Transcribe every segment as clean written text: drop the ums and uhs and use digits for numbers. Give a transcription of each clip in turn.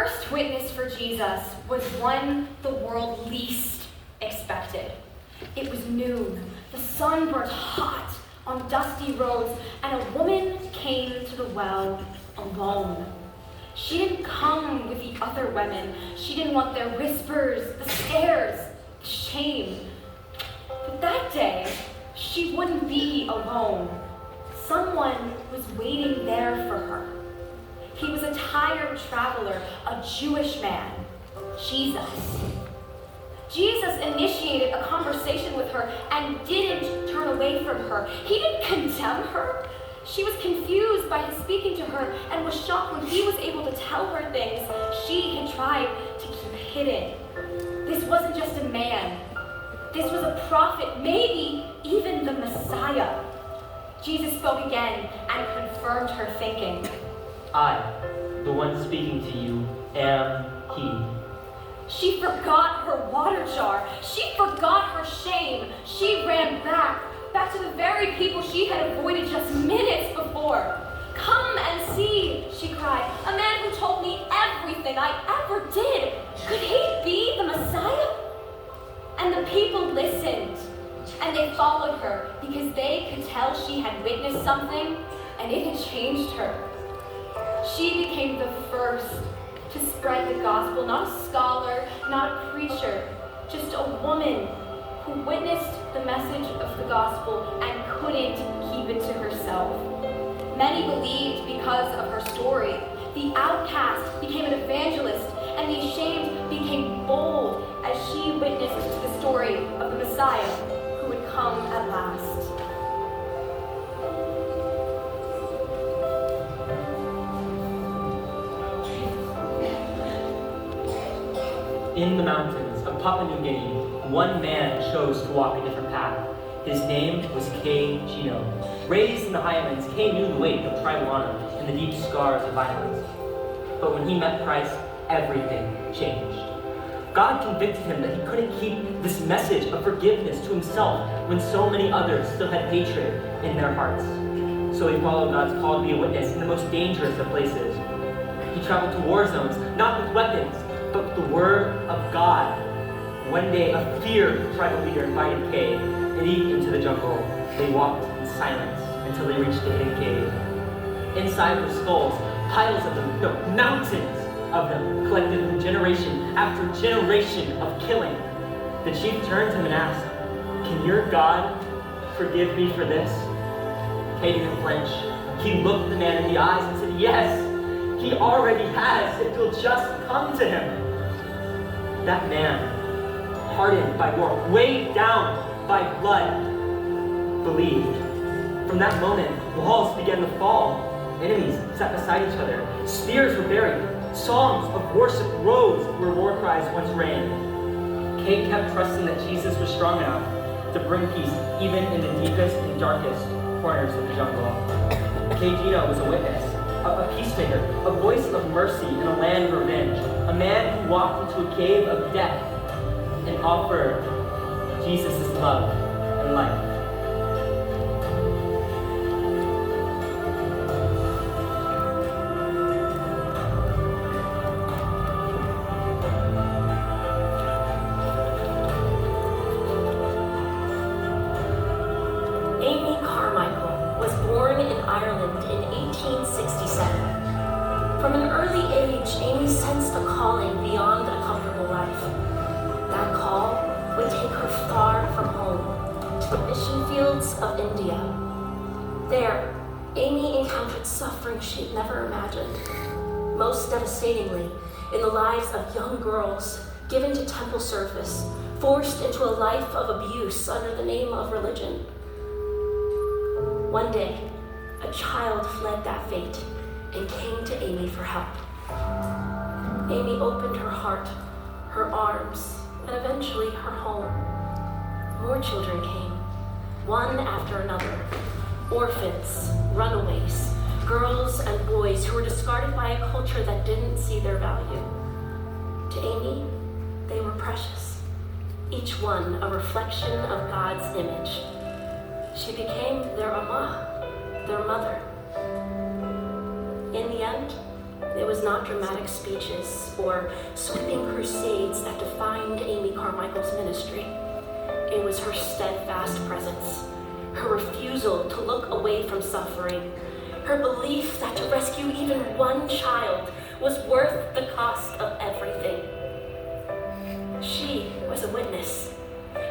first witness for Jesus was one the world least expected. It was noon. The sun burned hot on dusty roads, and a woman came to the well alone. She didn't come with the other women. She didn't want their whispers, the stares, the shame. But that day, she wouldn't be alone. Someone was waiting there for her. He was a tired traveler, a Jewish man, Jesus. Jesus initiated a conversation with her and didn't turn away from her. He didn't condemn her. She was confused by his speaking to her and was shocked when he was able to tell her things she had tried to keep hidden. This wasn't just a man. This was a prophet, maybe even the Messiah. Jesus spoke again and confirmed her thinking. I, the one speaking to you, am he. She forgot her water jar. She forgot her shame. She ran back to the very people she had avoided just minutes before. Come and see, she cried. A man who told me everything I ever did. Could he be the Messiah? And the people listened, and they followed her because they could tell she had witnessed something, and it had changed her. She became the first to spread the gospel, not a scholar, not a preacher, just a woman who witnessed the message of the gospel and couldn't keep it to herself. Many believed because of her story. The outcast became an evangelist, and the ashamed became bold as she witnessed the story of the Messiah who would come at last. In the mountains of Papua New Guinea, one man chose to walk a different path. His name was Kay Gino. Raised in the highlands, Kay knew the weight of tribal honor and the deep scars of violence. But when he met Christ, everything changed. God convicted him that he couldn't keep this message of forgiveness to himself when so many others still had hatred in their hearts. So he followed God's call to be a witness in the most dangerous of places. He traveled to war zones, not with weapons, but with the word of God. One day, a feared tribal leader invited Kay and eat into the jungle. They walked in silence until they reached a hidden cave. Inside were skulls, piles of them, no, mountains of them, collected from generation after generation of killing. The chief turned to him and asked, "Can your God forgive me for this?" Kay didn't flinch. He looked the man in the eyes and said, "Yes, he already has, if you'll just come to him." That man, hardened by war, weighed down by blood, believed. From that moment, walls began to fall. Enemies sat beside each other. Spears were buried. Songs of worship rose where war cries once rang. Kay kept trusting that Jesus was strong enough to bring peace even in the deepest and darkest corners of the jungle. Kay Gino was a witness, a peacemaker, a voice of mercy in a land of revenge, a man who walked into a cave of death and offered Jesus' love and life. Amy Carmichael was born in Ireland in 1867. From an early age, Amy sensed a calling beyond a comfortable life. That call would take her far from home, to the mission fields of India. There, Amy encountered suffering she'd never imagined. Most devastatingly, in the lives of young girls given to temple service, forced into a life of abuse under the name of religion. One day, a child fled that fate and came to Amy for help. Amy opened her heart, her arms, and eventually her home. More children came, one after another. Orphans, runaways, girls and boys who were discarded by a culture that didn't see their value. To Amy, they were precious, each one a reflection of God's image. She became their Amma, their mother. In the end, It was not dramatic speeches or sweeping crusades that defined Amy Carmichael's ministry. It was her steadfast presence, her refusal to look away from suffering, her belief that to rescue even one child was worth the cost of everything. She was a witness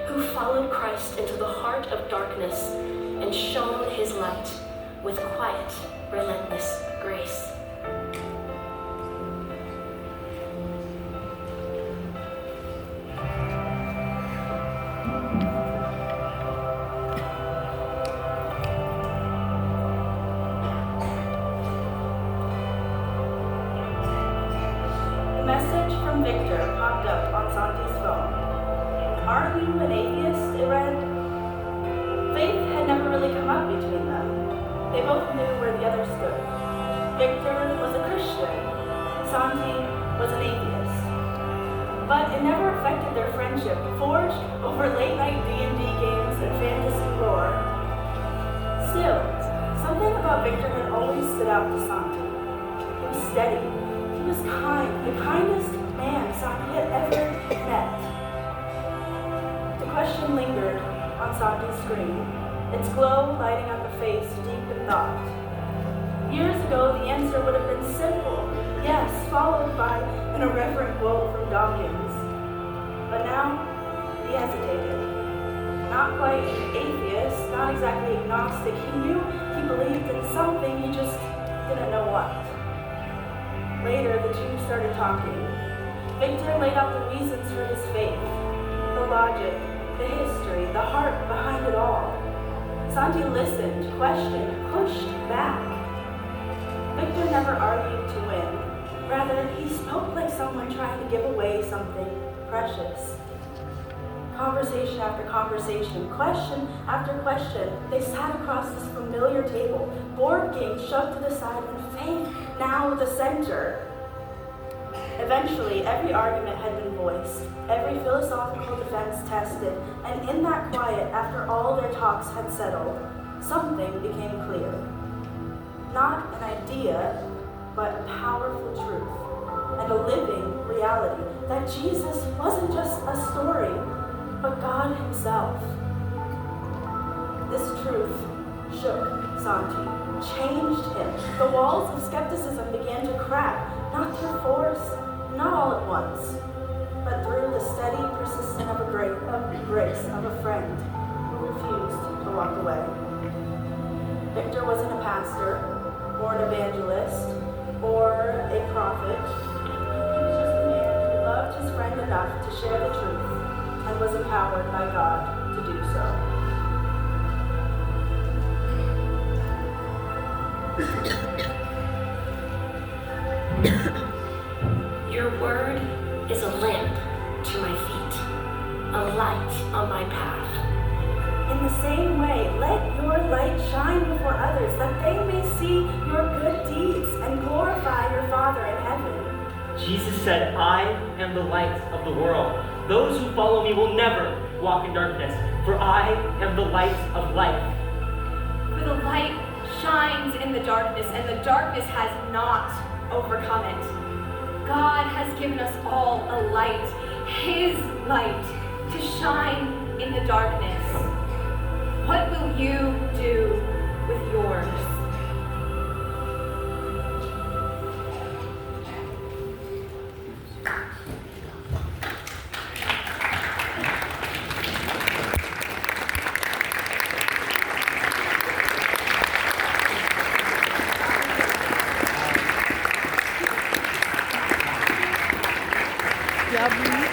who followed Christ into the heart of darkness and shone his light with quiet, relentless grace. A message from Victor popped up on Santi's phone. "Aren't you an atheist?" it read. Faith had never really come up between them. They both knew where the other stood. Victor was a Christian. Santi was an atheist. But it never affected their friendship, forged over late-night D&D games and fantasy lore. Still, something about Victor had always stood out to Santi. He was steady. He was kind, the kindest man Santi had ever met. The question lingered on Santi's screen, its glow lighting up a face deep in thought. Years ago, the answer would have been simple, yes, followed by an irreverent quote from Dawkins. But now, he hesitated. Not quite an atheist, not exactly agnostic. He knew he believed in something, he just didn't know what. Later, the two started talking. Victor laid out the reasons for his faith, the logic, the history, the heart behind it all. Santi listened, questioned, pushed back. Victor never argued to win. Rather, he spoke like someone trying to give away something precious. Conversation after conversation, question after question, they sat across this familiar table, board games shoved to the side, and faith now the center. Eventually, every argument had been voiced, every philosophical defense tested, and in that quiet, after all their talks had settled, something became clear. Not an idea, but a powerful truth, and a living reality, that Jesus wasn't just a story, but God himself. This truth shook Santi, changed him. The walls of skepticism began to crack, not through force, not all at once, but through the steady persistence of grace of a friend who refused to walk away. Victor wasn't a pastor, or an evangelist, or a prophet. He was just a man who loved his friend enough to share the truth and was empowered by God to do so. Your word is a lamp to my feet, a light on my path. In the same way, let your light shine before others, that they may see your good deeds and glorify your Father in heaven. Jesus said, "I am the light of the world. Those who follow me will never walk in darkness, for I am the light of life." For the light shines in the darkness, and the darkness has not overcome it. God has given us all a light, his light, to shine in the darkness. What will you do with yours? W